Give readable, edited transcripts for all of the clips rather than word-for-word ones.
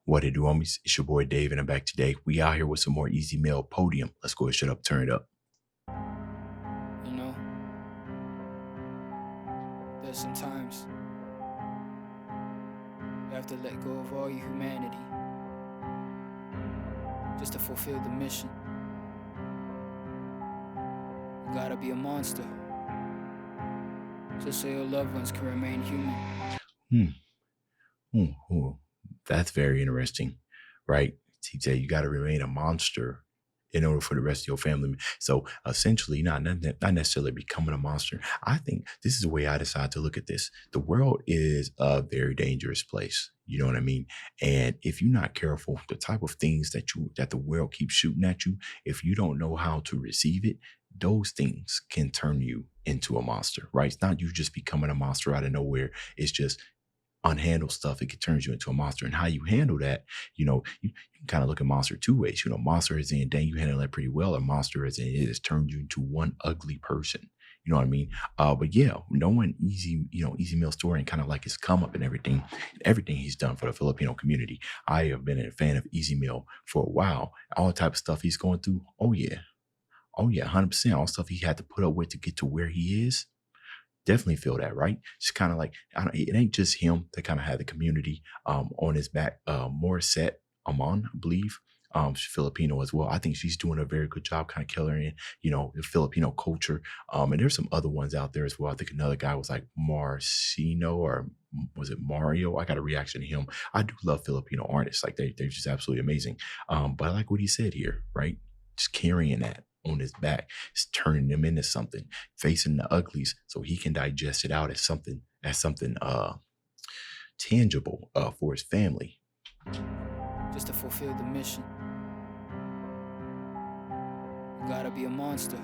What it do, homies? It's your boy Dave, and I'm back today. We out here with some more Easy Mail Podium. Let's go and shut up, turn it up. You know, there's sometimes you have to let go of all your humanity just to fulfill the mission. You gotta be a monster just so your loved ones can remain human. That's very interesting, right? He said you got to remain a monster in order for the rest of your family. So essentially, not necessarily becoming a monster. I think this is the way I decide to look at this. The world is a very dangerous place. You know what I mean? And if you're not careful, the type of things that the world keeps shooting at you, if you don't know how to receive it, those things can turn you into a monster, right? It's not you just becoming a monster out of nowhere. It's just unhandled stuff. It can turn you into a monster. And how you handle that, you can kind of look at monster two ways. Monster is in, dang, you handle that pretty well. Or monster is in, it has turned you into one ugly person. You know what I mean? But yeah, knowing Easy Mail's story and kind of like his come up and everything he's done for the Filipino community. I have been a fan of Easy Mail for a while. All the type of stuff he's going through. Oh yeah, 100%. All the stuff he had to put up with to get to where he is. Definitely feel that, right? It's kind of like, it ain't just him that kind of had the community on his back. Morissette Amon, I believe, she's Filipino as well. I think she's doing a very good job kind of killing the Filipino culture. And there's some other ones out there as well. I think another guy was like Marcino, or was it Mario? I got a reaction to him. I do love Filipino artists. Like they're just absolutely amazing. But I like what he said here, right? Just carrying that on his back, it's turning them into something, facing the uglies so he can digest it out as something tangible for his family. Just to fulfill the mission, you gotta be a monster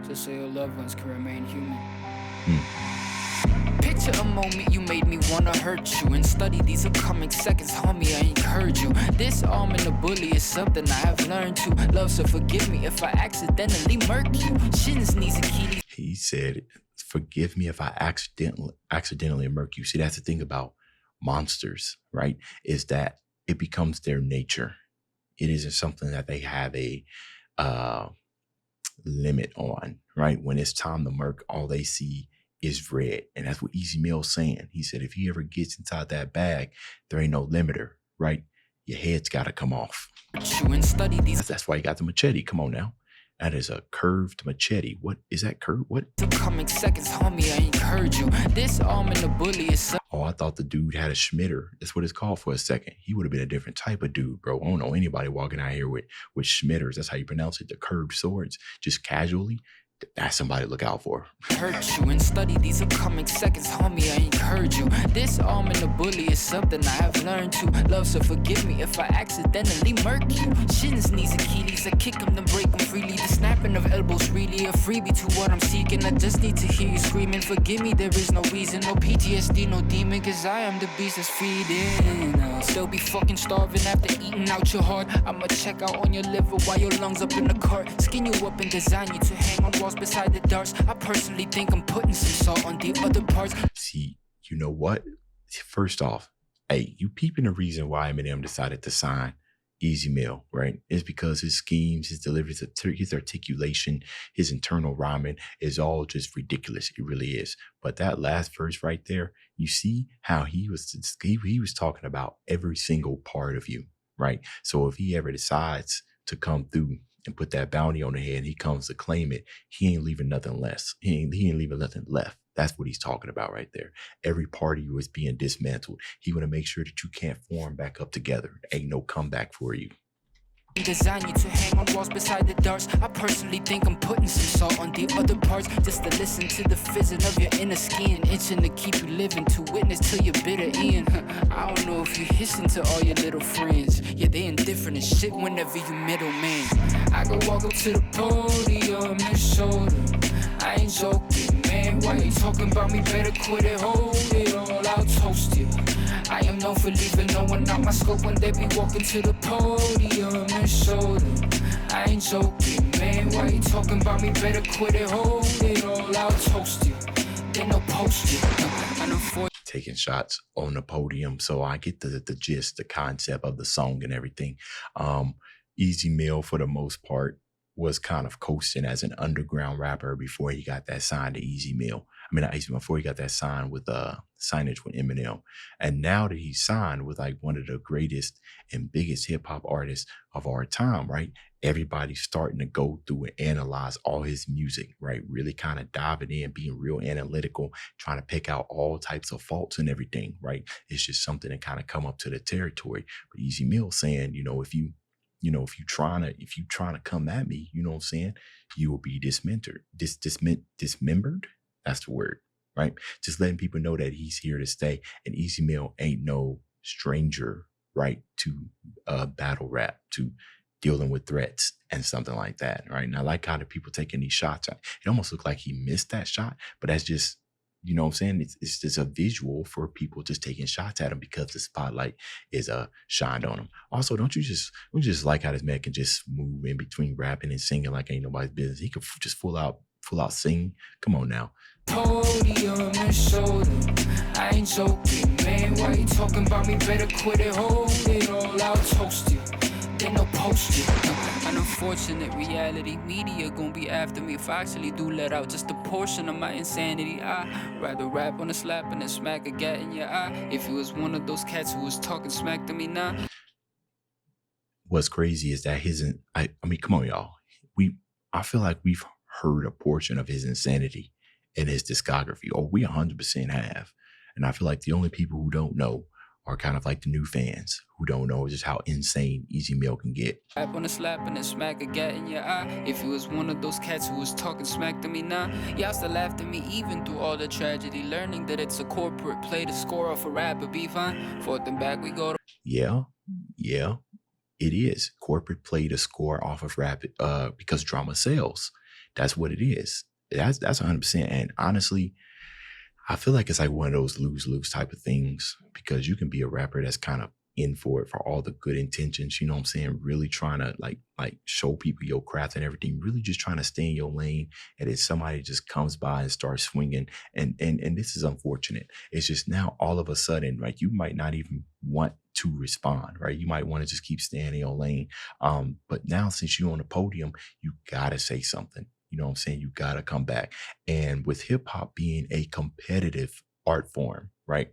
just so your loved ones can remain human. Picture a moment you made me wanna hurt you, and study these upcoming seconds, homie, I ain't heard you. This arm in the bully is something I have learned to love, so forgive me if I accidentally murk you. Shins, knees, Achilles. He said, forgive me if I accidentally murk you. See, that's the thing about monsters, right? Is that it becomes their nature. It isn't something that they have a limit on, right? When it's time to murk, all they see is red. And that's what Easy Mail's saying. He said, if he ever gets inside that bag, there ain't no limiter, right? Your head's got to come off. That's why you got the machete. Come on now. That is a curved machete. What is that curved? What? Coming seconds, homie, I ain't heard you. This arm in the bully is Oh, I thought the dude had a schmitter. That's what it's called for a second. He would have been a different type of dude, bro. I don't know anybody walking out here with schmitters. That's how you pronounce it. The curved swords, just casually. That's somebody to look out for. Hurt you and study these upcoming seconds, homie, I ain't heard you. This arm in the bully is something I have learned to love, so forgive me if I accidentally murk you. Shins, knees, Achilles, I kick them, then break them freely. The snapping of elbows really a freebie to what I'm seeking. I just need to hear you screaming, forgive me, there is no reason, no PTSD, no demon, cause I am the beast that's feeding. I'll still be fucking starving after eating out your heart. I'ma check out on your liver while your lungs up in the cart. Skin you up and design you to hang on beside the darts. I personally think I'm putting some salt on the other parts. See, you know what? First off, hey, you peeping the reason why Eminem decided to sign Easy Mail, right? It's because his schemes, his delivery, his articulation, his internal rhyming is all just ridiculous. It really is. But that last verse right there, you see how he was talking about every single part of you, right? So if he ever decides to come through and put that bounty on the head, and he comes to claim it, he ain't leaving nothing less. He ain't leaving nothing left. That's what he's talking about right there. Every part of you is being dismantled. He want to make sure that you can't form back up together. Ain't no comeback for you. Design you to hang on walls beside the darts. I personally think I'm putting some salt on the other parts, just to listen to the fizzing of your inner skin, itching to keep you living, to witness till you're bitter in. I don't know if you hissing to all your little friends. Yeah, they indifferent as shit whenever you middleman. I could walk up to the podium and show them I ain't joking, man. Why you talking about me? Better quit it, hold it all, I'll toast you. I am known for leaving no one out my scope when they be walking to the podium and show them I ain't joking, man. Why you talking about me? Better quit it, hold it all, I'll toast you. Then I'll post you. And I'm for taking shots on the podium. So I get the gist, the concept of the song and everything. Easy Mill, for the most part, was kind of coasting as an underground rapper before he got that signed to Easy Mill. I mean, not Easy Mill, before he got that signed with signage with Eminem. And now that he's signed with like one of the greatest and biggest hip hop artists of our time, right? Everybody's starting to go through and analyze all his music, right? Really kind of diving in, being real analytical, trying to pick out all types of faults and everything, right? It's just something that kind of come up to the territory. But Easy Mill saying, if you trying to come at me, you know what I'm saying, you will be dismembered. That's the word, right? Just letting people know that he's here to stay. And Easy Mill ain't no stranger, right, to battle rap, to dealing with threats and something like that, right? And I like how the people taking these shots. It almost looked like he missed that shot, but that's just, you know what I'm saying? It's just a visual for people just taking shots at him because the spotlight is shined on him. Also, don't you just like how this man can just move in between rapping and singing like ain't nobody's business? He could just full out sing. Come on now. Podium and shoulder, I ain't joking, man. Why you talking about me? Better quit it, hold it all. I'll toast you, then no post it. An unfortunate reality, media gon' be after me if I actually do let out just a portion of my insanity. I'd rather rap on a slap and then smack a gat in your eye. If you was one of those cats who was talking smack to me now. What's crazy is that I mean, come on, y'all. I feel like we've heard a portion of his insanity in his discography, or we 100% have. And I feel like the only people who don't know are kind of like the new fans who don't know just how insane Easy Mill can get. Rap on a slap and then smack a gat in your eye. If you was one of those cats who was talking smack to me now, y'all still laughed at me even through all the tragedy, learning that it's a corporate play to score off a rapper. Be fine. Forth and back we go to Yeah, it is corporate play to score off of rap because drama sells. That's what it is. That's 100%. And honestly, I feel like it's like one of those lose-lose type of things, because you can be a rapper that's kind of in for it for all the good intentions, you know what I'm saying? Really trying to like show people your craft and everything, really just trying to stay in your lane. And then somebody just comes by and starts swinging. And this is unfortunate. It's just now all of a sudden, right, you might not even want to respond, right? You might want to just keep staying in your lane. But now since you're on the podium, you gotta say something. You know what I'm saying? You got to come back. And with hip hop being a competitive art form, right?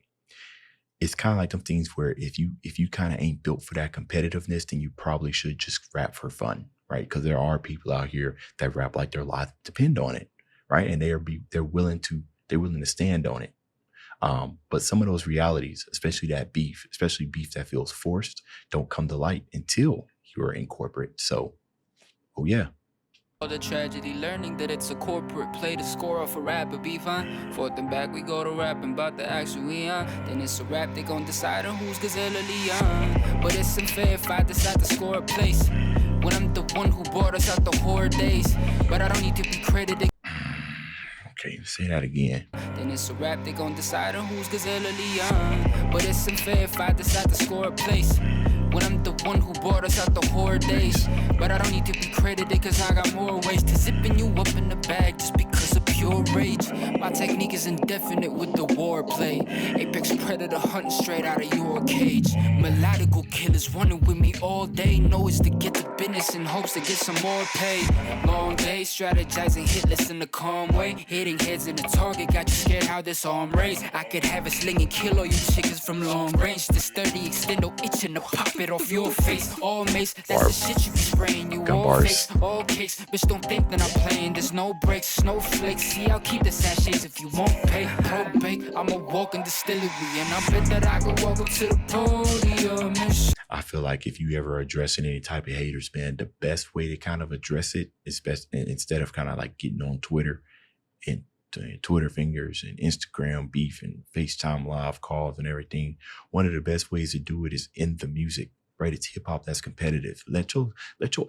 It's kind of like them things where if you kind of ain't built for that competitiveness, then you probably should just rap for fun, right? Because there are people out here that rap like their life depend on it, right? And they're willing to stand on it. But some of those realities, especially beef that feels forced, don't come to light until you're in corporate. So, oh yeah. all the tragedy, learning that it's a corporate play to score off a rapper. Be fine. Forth and back we go to rapping about the action we on. Then it's a rap, they gon' decide on who's Gazelle or Leon. But it's unfair if I decide to score a place when I'm the one who brought us out the horror days. But I don't need to be credited. Okay, say that again. Then it's a rap, they gon' decide on who's Gazelle or Leon. But it's unfair if I decide to score a place when I'm the one who brought us out the horror days. But I don't need to be credited, cause I got more ways to zipping you up in the bag just because of pure rage. My technique is indefinite with the warplay. Apex predator hunting straight out of your cage. Melodical killers running with me all day. Know it's to get to business in hopes to get some more pay. Long days strategizing hitless in a calm way. Hitting heads in the target, got you scared how this arm raised. I could have a sling and kill all you chickens from long range. This sturdy extendo itching to pop it off your face. All mace, that's the shit you be spraying. You all face, all case. Bitch, don't think that I'm playing. There's no breaks, snowflakes. See, I'll keep the sachets if you won't pay. Probate, I'm a walking distillery, and I bet that I could walk up to the podium and I feel like if you ever addressing any type of haters, man, the best way to kind of address it is best instead of kind of like getting on Twitter and Twitter fingers and Instagram beef and FaceTime live calls and everything. One of the best ways to do it is in the music, right? It's hip hop that's competitive. Let your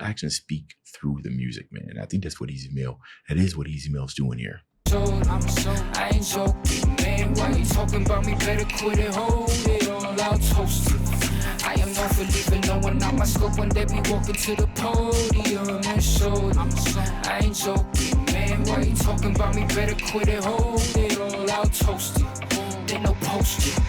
actions speak through the music, man. I think that's what that is what Easy Mill's doing here. I ain't joking, man. Why you talking about me? Better quit it, hold it all. I'll toast you. I am known for leaving no one out my scope when they be walking to the podium and show. I ain't joking, man. Why you talking about me? Better quit it, hold it all. I'll toast you. they no post it.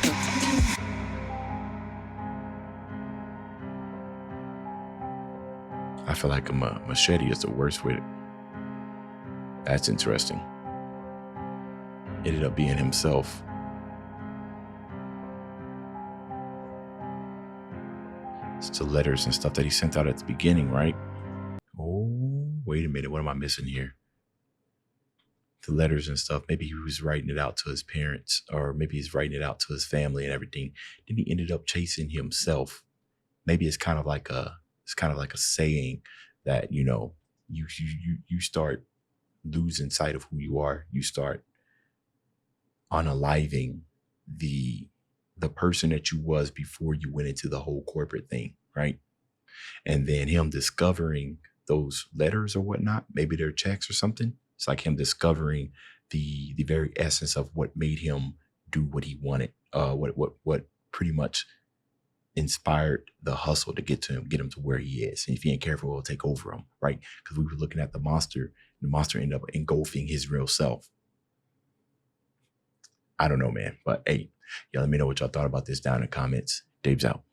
I feel like a machete is the worst with it. That's interesting. Ended up being himself. It's the letters and stuff that he sent out at the beginning, right? Oh, wait a minute. What am I missing here? The letters and stuff. Maybe he was writing it out to his parents, or maybe he's writing it out to his family and everything. Then he ended up chasing himself. Maybe it's kind of like a saying that, you know, you start losing sight of who you are. You start unaliving the person that you was before you went into the whole corporate thing, right? And then him discovering those letters or whatnot, maybe they're checks or something. It's like him discovering the very essence of what made him do what he wanted, what pretty much inspired the hustle to get him to where he is. And if he ain't careful, it'll take over him, right? Because we were looking at the monster ended up engulfing his real self. I don't know, man. But hey, y'all let me know what y'all thought about this down in the comments. Dave's out.